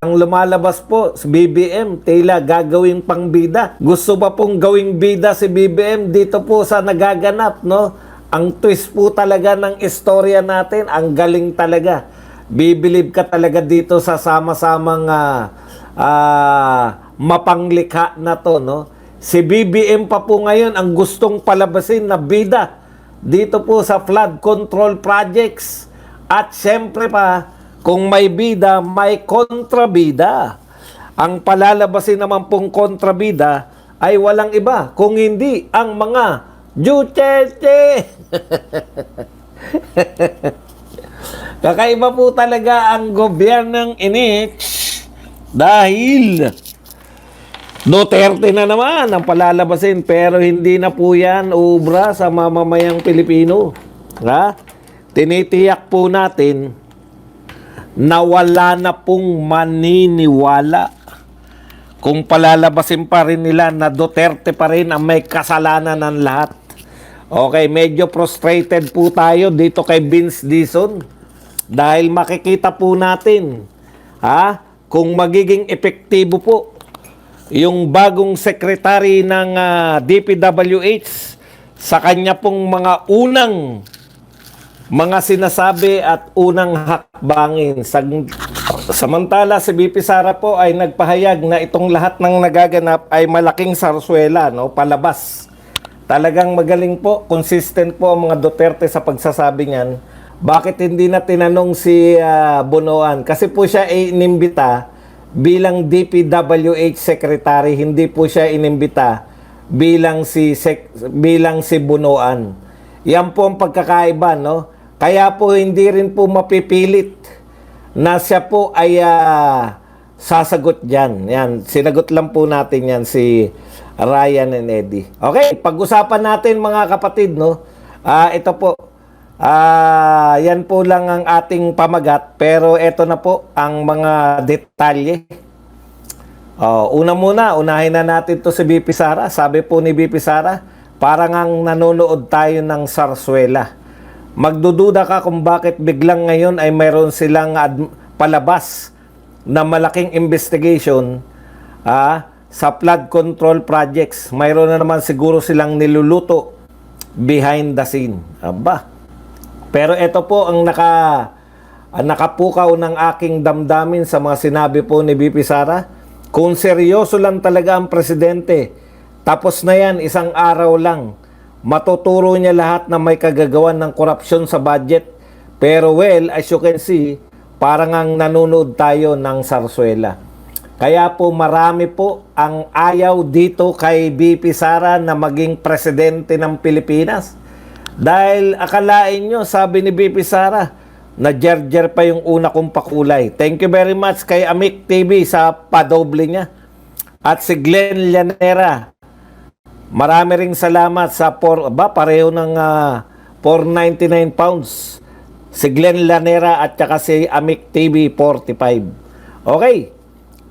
ang lumalabas po si BBM, tila gagawing pangbida. Gusto ba pong gawing bida si BBM dito po sa nagaganap, no? Ang twist po talaga ng istorya natin, ang galing talaga. Bibilib ka talaga dito sa sama-samang mapanglikha na to, no? Si BBM pa po ngayon ang gustong palabasin na bida dito po sa flood control projects. At syempre pa, kung may bida, may kontrabida. Ang palalabasin naman pong kontrabida ay walang iba, kung hindi ang mga Duterte. Kakaiba po talaga ang gobyernong inich dahil Duterte na naman ang palalabasin, pero hindi na po yan ubra sa mamamayang Pilipino. Ha? Tinitiyak po natin na wala na pong maniniwala kung palalabasin pa rin nila na Duterte pa rin ang may kasalanan ng lahat. Okay, medyo frustrated po tayo dito kay Vince Dizon dahil makikita po natin kung magiging epektibo po yung bagong secretary ng DPWH sa kanya pong mga unang mga sinasabi at unang hakbangin. Samantala si BP Sara po ay nagpahayag na itong lahat ng nagaganap ay malaking sarsuela, no? Palabas. Talagang magaling po, consistent po ang mga Duterte sa pagsasabi niyan. Bakit hindi na tinanong si Bonoan? Kasi po siya ay inimbita bilang DPWH Secretary, hindi po siya inimbita bilang si Bonoan. Yan po ang pagkakaiba, no? Kaya po hindi rin po mapipilit na siya po ay sasagot dyan. Yan, sinagot lang po natin yan si Ryan and Eddie. Okay, pag-usapan natin mga kapatid, no? Ito po, yan po lang ang ating pamagat, pero ito na po ang mga detalye. Unahin na natin to si BP Sara. Sabi po ni BP Sara, parang ang nanonood tayo ng sarsuela. Magdududa ka kung bakit biglang ngayon ay mayroon silang palabas na malaking investigation sa flood control projects. Mayroon na naman siguro silang niluluto behind the scene. Aba. Pero ito po ang nakapukaw ng aking damdamin sa mga sinabi po ni BP Sara. Kung seryoso lang talaga ang presidente, tapos na yan, isang araw lang, matuturo niya lahat na may kagagawan ng korupsyon sa budget. Pero well, as you can see, parang ang nanonood tayo ng sarsuela. Kaya po marami po ang ayaw dito kay BP Sara na maging presidente ng Pilipinas. Dahil akalain nyo, sabi ni BP Sara, na jer-jer pa yung una kong pakulay. Thank you very much kay Amik TV sa padoble niya. At si Glenn Llanera, marami ring salamat sa pareho ng 499 pounds. Si Glenn Llanera at saka si Amik TV 45. Okay.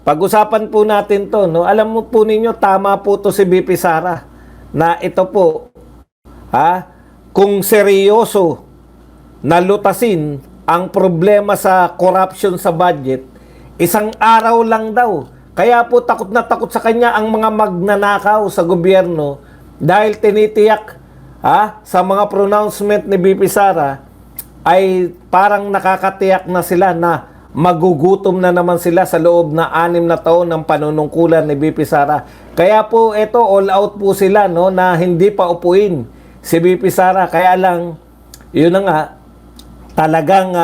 Pag-usapan po natin to, no? Alam mo po ninyo, tama po to si BP Sara na ito po, kung seryoso na lutasin ang problema sa corruption sa budget, isang araw lang daw. Kaya po takot na takot sa kanya ang mga magnanakaw sa gobyerno dahil tinitiyak sa mga pronouncement ni BP Sara ay parang nakakatiyak na sila na magugutom na naman sila sa loob na 6 na taon ng panunungkulan ni BP Sara. Kaya po ito, all out po sila, no, na hindi pa upuin si BP Sara. Kaya lang, yun na nga, talagang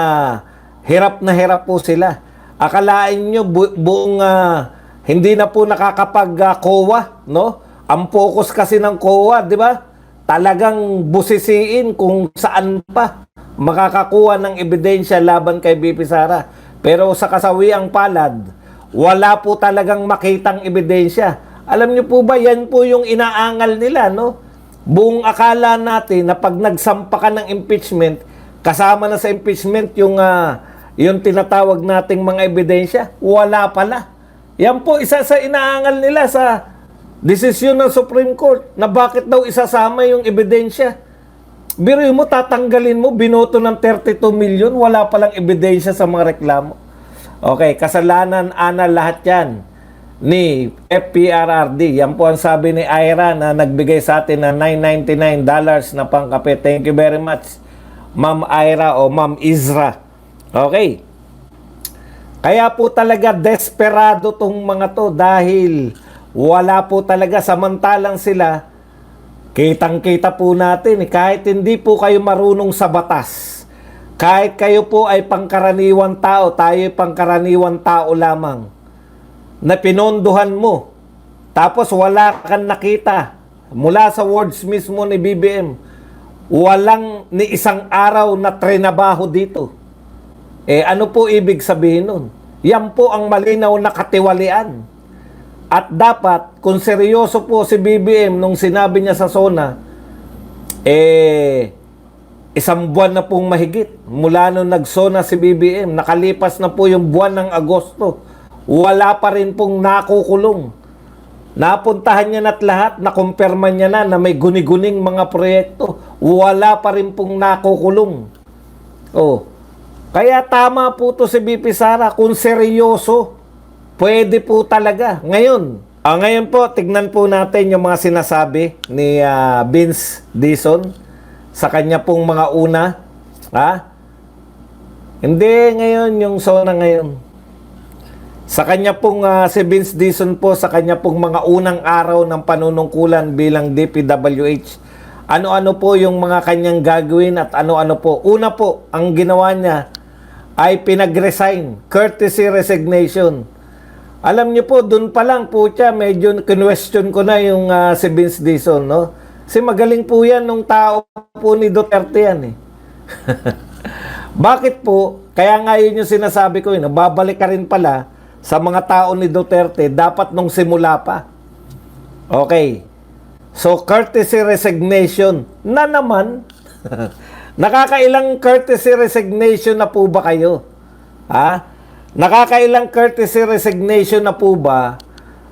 hirap na hirap po sila. Akalain nyo buong hindi na po nakakapag-COA, no? Ang focus kasi ng COA, di ba? Talagang busisiin kung saan pa makakakuha ng ebidensya laban kay BP Sara. Pero sa kasawiang palad, wala po talagang makitang ebidensya. Alam niyo po ba, yan po yung inaangal nila, no? Buong akala natin na pag nagsampa ka ng impeachment, kasama na sa impeachment yung tinatawag nating mga ebidensya, wala pala. Yan po isa sa inaangal nila sa desisyon ng Supreme Court na bakit daw isasama yung ebidensya. Biro mo, tatanggalin mo, binoto ng 32 million, wala palang ebidensya sa mga reklamo. Okay, kasalanan ana lahat yan ni FPRRD. Yan po ang sabi ni Ira na nagbigay sa atin ng $999 na pangkape. Thank you very much, Ma'am Ira o Ma'am Izra. Okay. Kaya po talaga desperado tong mga to dahil wala po talaga, samantalang sila, kitang-kita po natin, kahit hindi po kayo marunong sa batas, kahit kayo po ay pangkaraniwang tao, tayo ay pangkaraniwang tao lamang, na pinondohan mo, tapos wala kang nakita, mula sa words mismo ni BBM, walang ni isang araw na trinabaho dito. Ano po ibig sabihin nun? Yan po ang malinaw na katiwalian. At dapat, kung seryoso po si BBM nung sinabi niya sa SONA, isang buwan na pong mahigit mula nung nagsona si BBM, nakalipas na po yung buwan ng Agosto, wala pa rin pong nakukulong. Napuntahan niya na't lahat, nakumpirma niya na may guni-guning mga proyekto, wala pa rin pong nakukulong. Kaya tama po to si BP Sara, kung seryoso, pwede po talaga. Ngayon po, tignan po natin yung mga sinasabi ni Vince Dizon sa kanya pong mga una. Hindi ngayon yung SONA ngayon. Sa kanya pong si Vince Dizon po, sa kanya pong mga unang araw ng panunungkulan bilang DPWH, ano-ano po yung mga kanyang gagawin at ano-ano po. Una po, ang ginawa niya ay pinag-resign, courtesy resignation. Alam niyo po, dun pa lang po siya, medyo question ko na yung si Vince Dizon, no? Kasi magaling po yan nung tao po ni Duterte yan eh. Bakit po? Kaya nga yun yung sinasabi ko, babalik ka rin pala sa mga tao ni Duterte, dapat nung simula pa. Okay. So, courtesy resignation na naman. Nakakailang courtesy resignation na po ba kayo? Nakakailang courtesy resignation na po ba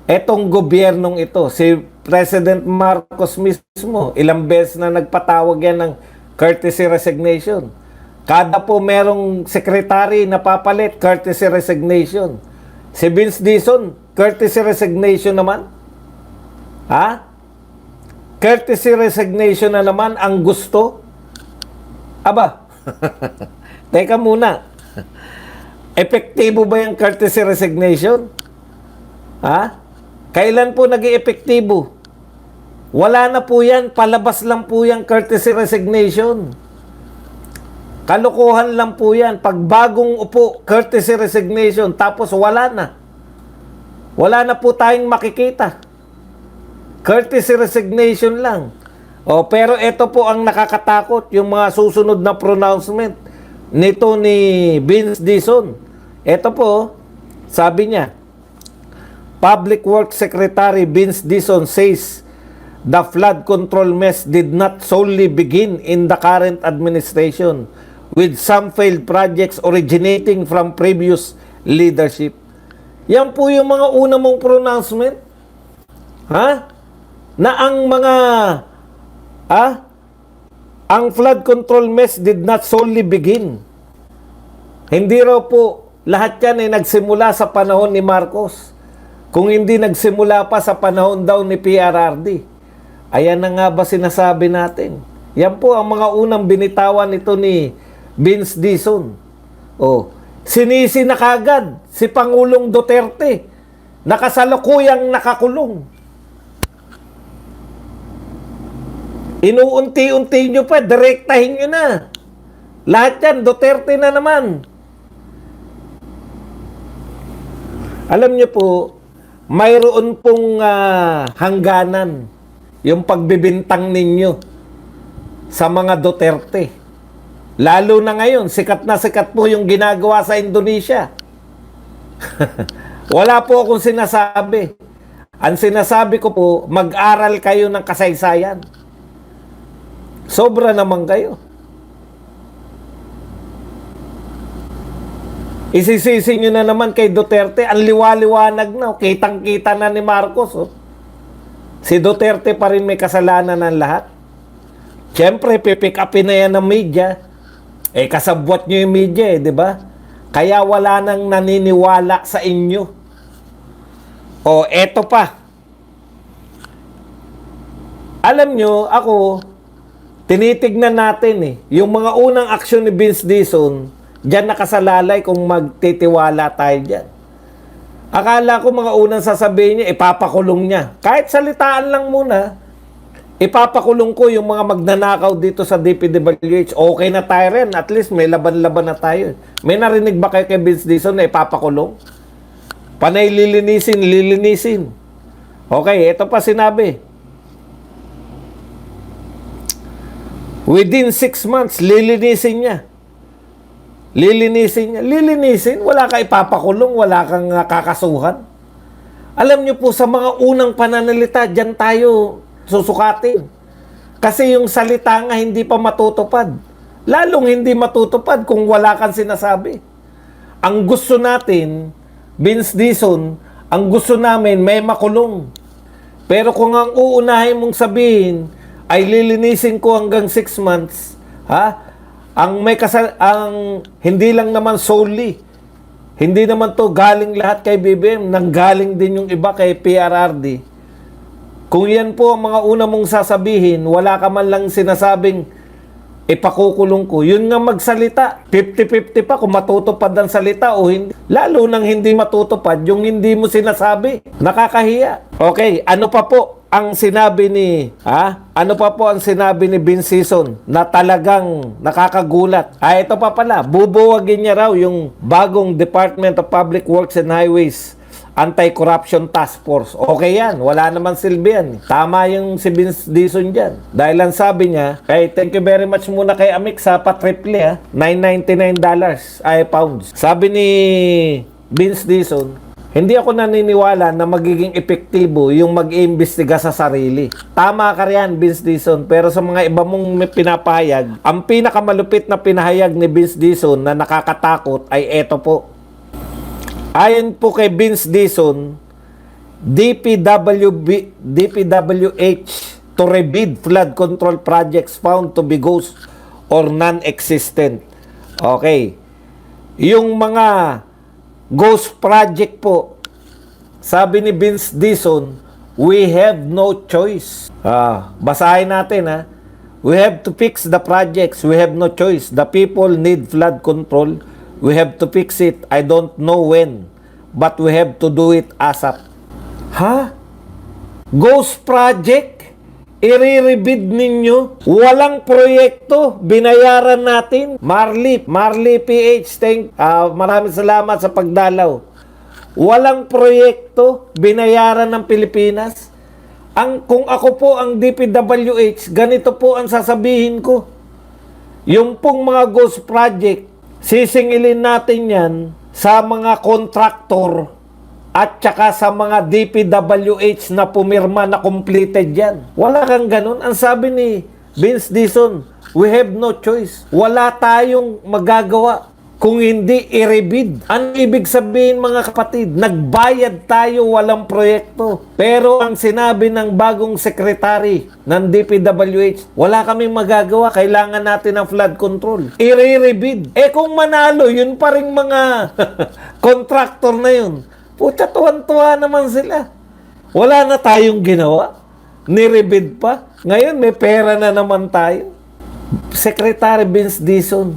etong gobyernong ito? Si President Marcos mismo, ilang beses na nagpatawag yan ng courtesy resignation. Kada po merong secretary na papalit, courtesy resignation. Si Vince Dizon, courtesy resignation naman. Courtesy resignation na naman ang gusto. Aba, teka muna. Epektibo ba yung courtesy resignation? Kailan po nag-iepektibo? Wala na po yan. Palabas lang po yung courtesy resignation. Kalokohan lang po yan. Pag bagong upo, courtesy resignation, tapos wala na. Wala na po tayong makikita. Courtesy resignation lang. Pero ito po ang nakakatakot, yung mga susunod na pronouncement nito ni Vince Dizon. Ito po, sabi niya, Public Works Secretary Vince Dizon says the flood control mess did not solely begin in the current administration, with some failed projects originating from previous leadership. Yan po yung mga una mong pronouncement. Na ang mga ang flood control mess did not solely begin. Hindi raw po lahat yan ay nagsimula sa panahon ni Marcos. Kung hindi nagsimula pa sa panahon daw ni PRRD. Ayan na nga ba sinasabi natin? Yan po ang mga unang binitawan nito ni Vince Dizon. Sinisi na kagad si Pangulong Duterte. Nakasalukuyang nakakulong. Inuunti-unti nyo pa, direktahin nyo na. Lahat yan, Duterte na naman. Alam nyo po, mayroon pong hangganan yung pagbibintang ninyo sa mga Duterte. Lalo na ngayon, sikat na sikat po yung ginagawa sa Indonesia. Wala po akong sinasabi. Ang sinasabi ko po, mag-aral kayo ng kasaysayan. Sobra naman kayo. Isisisi nyo na naman kay Duterte. Ang liwa-liwanag na. Kitang-kita na ni Marcos. Si Duterte pa rin may kasalanan ng lahat. Siyempre, pipick upin na yan ng media. Kasabwat nyo yung media, di ba? Kaya wala nang naniniwala sa inyo. O, eto pa. Alam nyo, ako, tinitignan natin yung mga unang aksyon ni Vince Dizon, dyan nakasalalay kung magtitiwala tayo dyan. Akala ko mga unang sasabihin niya, ipapakulong niya. Kahit salitaan lang muna, ipapakulong ko yung mga magnanakaw dito sa DPWH. Okay na tayo rin. At least may laban-laban na tayo. May narinig ba kayo kay Vince Dizon na ipapakulong? Panay lilinisin. Okay, ito pa sinabi. Within 6 months, lilinisin niya. Lilinisin? Wala ka ipapakulong, wala kang kakasuhan. Alam niyo po, sa mga unang pananalita, dyan tayo susukatin. Kasi yung salita nga hindi pa matutupad. Lalong hindi matutupad kung wala kang sinasabi. Ang gusto natin, Vince Dizon, ang gusto namin may makulong. Pero kung ang uunahin mong sabihin ay lilinisin ko hanggang 6 months, ang hindi lang naman solely, hindi naman to galing lahat kay BBM, nanggaling din yung iba kay PRRD. Kung yan po ang mga una mong sasabihin, wala ka man lang sinasabing ipakukulong ko, yun nga magsalita. 50-50 pa kung matutupad ang salita o hindi. Lalo nang hindi matutupad yung hindi mo sinasabi. Nakakahiya. Okay, ano pa po ang sinabi ni Vince Dizon na talagang nakakagulat? Ito pa pala, bubuwagin niya raw yung bagong Department of Public Works and Highways Anti-Corruption Task Force. Okay yan, wala naman silbi yan. Tama yung si Vince Dizon dyan. Dahil ang sabi niya, thank you very much muna kay Amik sa patriple, $999 pounds. Sabi ni Vince Dizon, hindi ako naniniwala na magiging epektibo yung mag-iimbestiga sa sarili. Tama ka riyan, Vince Dizon, pero sa mga iba mong pinapahayag, ang pinakamalupit na pinahayag ni Vince Dizon na nakakatakot ay eto po. Ayon po kay Vince Dizon, DPWH to rebid flood control projects found to be ghost or non-existent. Okay. Yung mga ghost project po, sabi ni Vince Dizon, we have no choice. Basahin natin We have to fix the projects. We have no choice. The people need flood control. We have to fix it. I don't know when. But we have to do it ASAP. Ghost project? I-rebid ninyo? Walang proyekto? Binayaran natin? Marley PH, maraming salamat sa pagdalaw. Walang proyekto? Binayaran ng Pilipinas? Kung ako po ang DPWH, ganito po ang sasabihin ko. Yung pong mga ghost project, sisingilin natin yan sa mga kontraktor at saka sa mga DPWH na pumirma na completed yan. Wala kang ganun. Ang sabi ni Vince Dizon, we have no choice. Wala tayong magagawa kung hindi i-rebid. Ang ibig sabihin mga kapatid, nagbayad tayo, walang proyekto. Pero ang sinabi ng bagong sekretary ng DPWH, wala kaming magagawa, kailangan natin ng flood control. I-rebid. Kung manalo, yun pa rin mga contractor na yun. Puta, tuwan-tuwa naman sila. Wala na tayong ginawa. Ni-rebid pa. Ngayon, may pera na naman tayo. Secretary Vince Dizon,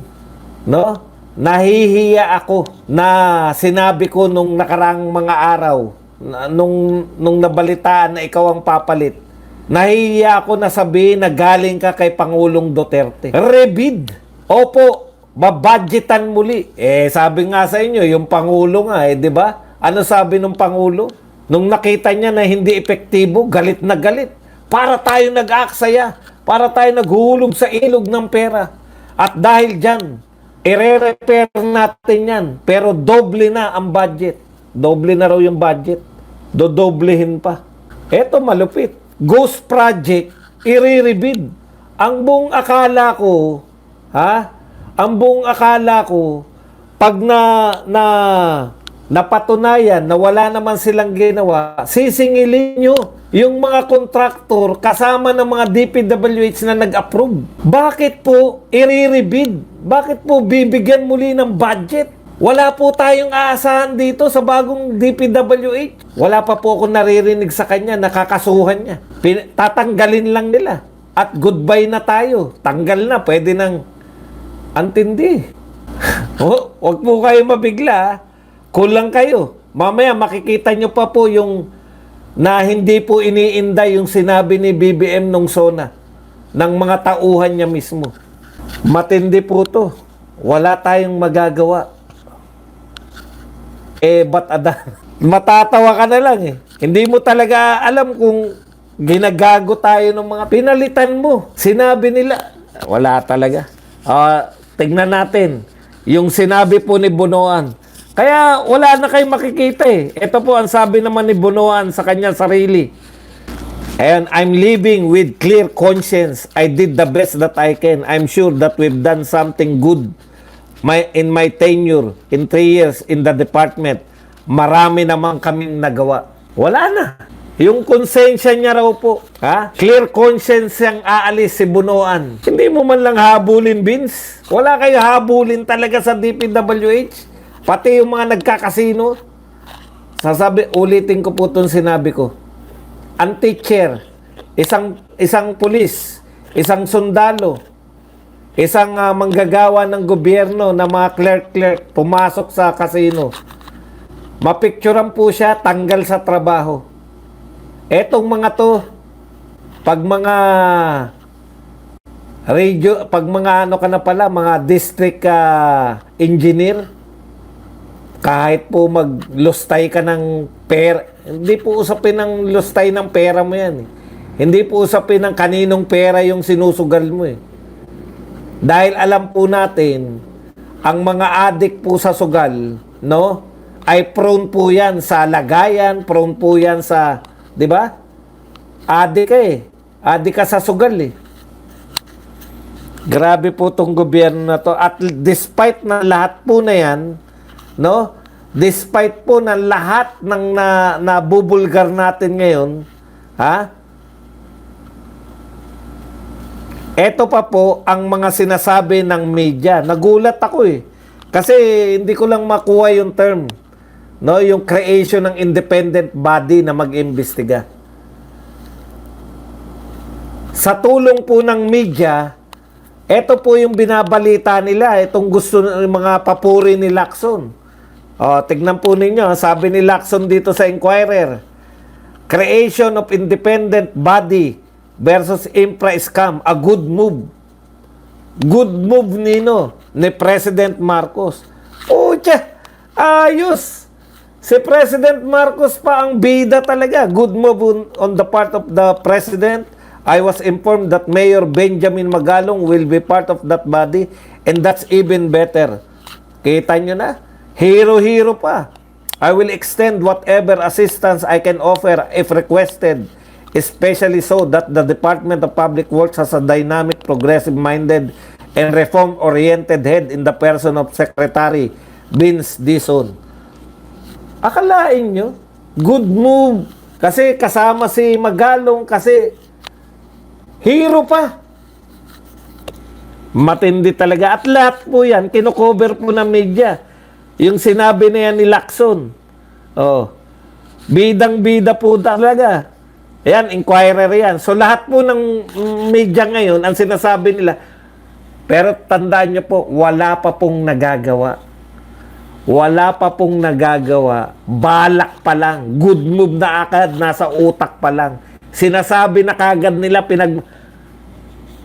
no? Nahihiya ako na sinabi ko nung nakarang mga araw, nung nabalitaan na ikaw ang papalit. Nahihiya ako na sabihin na galing ka kay Pangulong Duterte. Rebid. Opo, babudgetan muli. Sabi nga sa inyo, yung Pangulo nga, di ba? Ano sabi ng Pangulo? Nung nakita niya na hindi epektibo, galit na galit. Para tayo nag-aaksaya, para tayo naghulog sa ilog ng pera. At dahil dyan, i-repair natin yan. Pero doble na ang budget. Doble na raw yung budget. Dodoblehin pa. Eto malupit. Ghost project, i-rebid. Ang buong akala ko, ang buong akala ko, pag napatunayan na wala naman silang ginawa, sisingilin nyo yung mga kontraktor kasama ng mga DPWH na nag-approve. Bakit po i-rebid? Bakit po bibigyan muli ng budget? Wala po tayong aasahan dito sa bagong DPWH. Wala pa po ako naririnig sa kanya, nakakasuhan niya. Tatanggalin lang nila. At goodbye na tayo. Tanggal na, pwede nang antindi. Huwag po kayo mabigla. Kulang kayo. Mamaya makikita nyo pa po yung na hindi po iniinday yung sinabi ni BBM nung SONA ng mga tauhan niya mismo. Matindi po to. Wala tayong magagawa. Ba't adan? Matatawa ka na lang eh. Hindi mo talaga alam kung ginagago tayo ng mga pinalitan mo. Sinabi nila, wala talaga. Tignan natin. Yung sinabi po ni Bonoan. Kaya wala na kayong makikita eh. Ito po ang sabi naman ni Bonoan sa kanyang sarili. And I'm living with clear conscience. I did the best that I can. I'm sure that we've done something good in my tenure, in 3 years in the department. Marami naman kaming nagawa. Wala na. Yung konsensya niya raw po. Clear conscience yung aalis si Bonoan. Hindi mo man lang habulin, Vince. Wala kayo habulin talaga sa DPWH. Pati yung mga nagkakasino. Ulitin ko po itong sinabi ko. Ang teacher, isang pulis, isang sundalo, isang manggagawa ng gobyerno na mga clerk, pumasok sa kasino. Mapicturean po siya, tanggal sa trabaho. Etong mga to, pag mga mga district engineer, kahit po maglustay ka ng pera, hindi po usapin ng lustay ng pera mo yan. Hindi po usapin ng kaninong pera yung sinusugal mo eh. Dahil alam po natin, ang mga adik po sa sugal, no, ay prone po yan sa lagayan, prone po yan sa, di ba? Adik ka eh. Adik ka sa sugal eh. Grabe po tong gobyerno na to. At despite na lahat po na yan, no, despite po na lahat ng nabubulgar natin ngayon, eto pa po ang mga sinasabi ng media. Nagulat ako eh. Kasi hindi ko lang makuha yung term. No, yung creation ng independent body na mag-imbestiga. Sa tulong po ng media, eto po yung binabalita nila. Itong gusto ng mga papuri ni Lacson. Tignan po ninyo. Sabi ni Lacson dito sa Inquirer, creation of independent body versus infra scam, a good move. Good move ni President Marcos. Ayos. Si President Marcos pa ang bida talaga. Good move on the part of the President. I was informed that Mayor Benjamin Magalong will be part of that body, and that's even better. Kita nyo na? Hero-hero pa. I will extend whatever assistance I can offer if requested, especially so that the Department of Public Works has a dynamic, progressive-minded, and reform-oriented head in the person of Secretary Vince Dizon. Akalain nyo, good move. Kasi kasama si Magalong, kasi hero pa. Matindi talaga. At lahat po yan, kinocover po ng media. Yung sinabi na yan ni Lacson. Bidang-bida po talaga. Ayan, Inquirer yan. So lahat po ng media ngayon, ang sinasabi nila, pero tandaan nyo po, wala pa pong nagagawa. Wala pa pong nagagawa. Balak pa lang. Good move na agad, nasa utak pa lang. Sinasabi na kagad nila,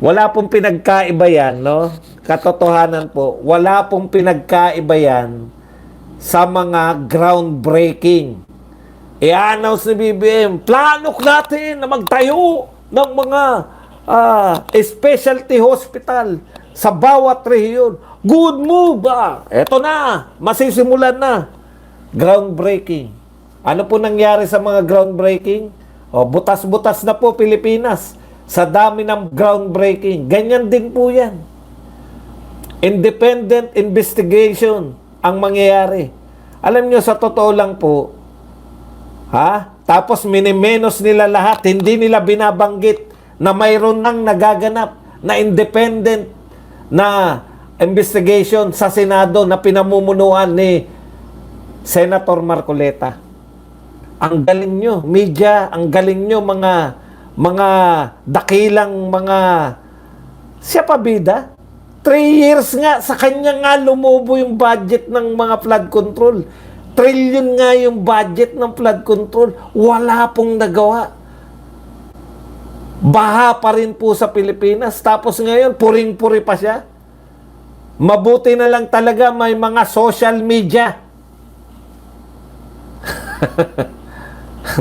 wala pong pinagkaiba yan, no? Katotohanan po, wala pong pinagkaiba yan sa mga groundbreaking. I-announce ni BBM, plano natin na magtayo ng mga specialty hospital sa bawat rehiyon. Good move Eto na, masisimulan na. Groundbreaking. Ano po nangyari sa mga groundbreaking? Butas-butas na po Pilipinas sa dami ng groundbreaking. Ganyan din po yan. Independent investigation ang mangyayari. Alam nyo, sa totoo lang po, tapos minimenos nila lahat, hindi nila binabanggit na mayroon nang nagaganap na independent na investigation sa Senado na pinamumunuan ni Senator Marcoleta. Ang galing nyo, media, ang galing nyo, mga dakilang mga siya pa bida. 3 years nga, sa kanya nga lumubo yung budget ng mga flood control. Trillion nga yung budget ng flood control. Wala pong nagawa. Baha pa rin po sa Pilipinas. Tapos ngayon, puring-puri pa siya. Mabuti na lang talaga may mga social media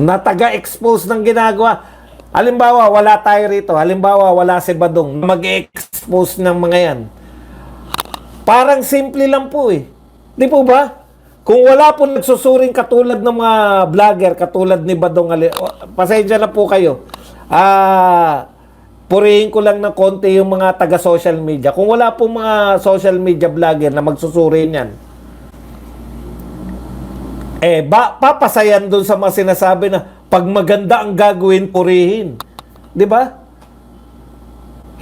na taga-expose ng ginagawa. Halimbawa, wala tayo rito. Halimbawa, wala si Badong. Mag-expose ng mga yan. Parang simple lang po eh. Di po ba? Kung wala po nagsusuring katulad ng mga vlogger, katulad ni Badong pasensya na po kayo. Purihin ko lang ng konti yung mga taga-social media. Kung wala po mga social media vlogger na magsusuri niyan, papasayan dun sa mga sinasabi na pag maganda ang gagawin, purihin. Di ba?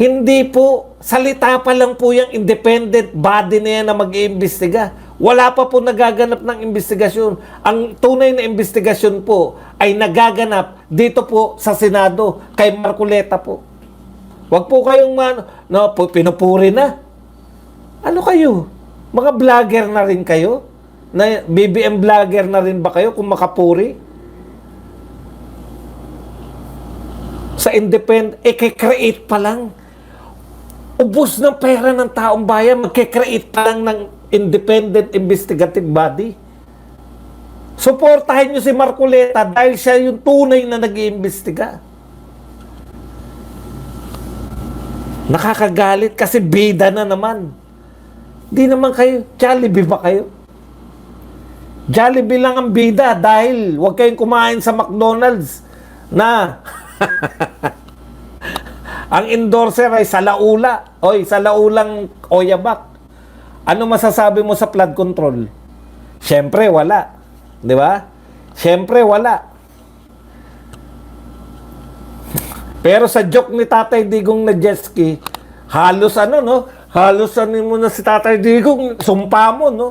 Hindi po, salita pa lang po yung independent body na yan na mag-iimbestiga. Wala pa po nagaganap ng investigasyon. Ang tunay na investigasyon po ay nagaganap dito po sa Senado, kay Marcoleta po. Huwag po kayong pinupuri na. Ano kayo? Mga vlogger na rin kayo? Na BBM vlogger na rin ba kayo kung makapuri? Sa independent, create pa lang. Ubus ng pera ng taong bayan, magke-create pa lang ng independent investigative body. Suportahin nyo si Marcoleta dahil siya yung tunay na nag-iimbestiga. Nakakagalit kasi bida na naman. Di naman kayo, Jollibee ba kayo? Jollibee lang ang bida dahil huwag kayong kumain sa McDonald's na ang endorser ay Salaula. Oy, Salaulang Oyabak. Ano masasabi mo sa flood control? Siyempre, wala. Di ba? Siyempre, wala. Pero sa joke ni Tatay Digong na jet ski, halos halos mo na si Tatay Digong, sumpa mo, no?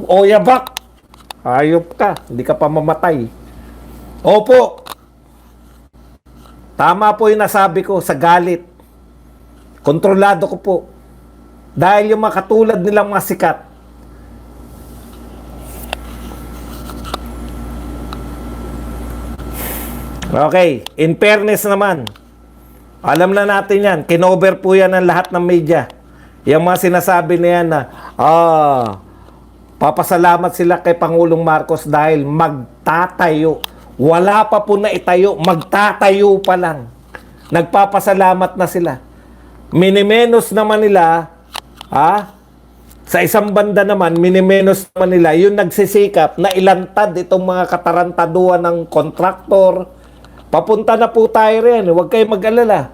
Oyabak. Hayop ka, hindi ka pa mamatay. Opo. Tama po yung nasabi ko sa galit. Kontrolado ko po. Dahil yung mga katulad nilang mga sikat. Okay, in fairness naman, alam na natin yan, kinover po yan ng lahat ng media. Yung mga sinasabi na yan na, papasalamat sila kay Pangulong Marcos dahil magtatayo. Wala pa po na itayo, magtatayo pa lang. Nagpapasalamat na sila. Minimenos naman nila, sa isang banda naman, minimenos naman nila yung nagsisikap na ilantad itong mga katarantaduan ng kontraktor. Papunta na po tayo rin. Huwag kayong mag-alala.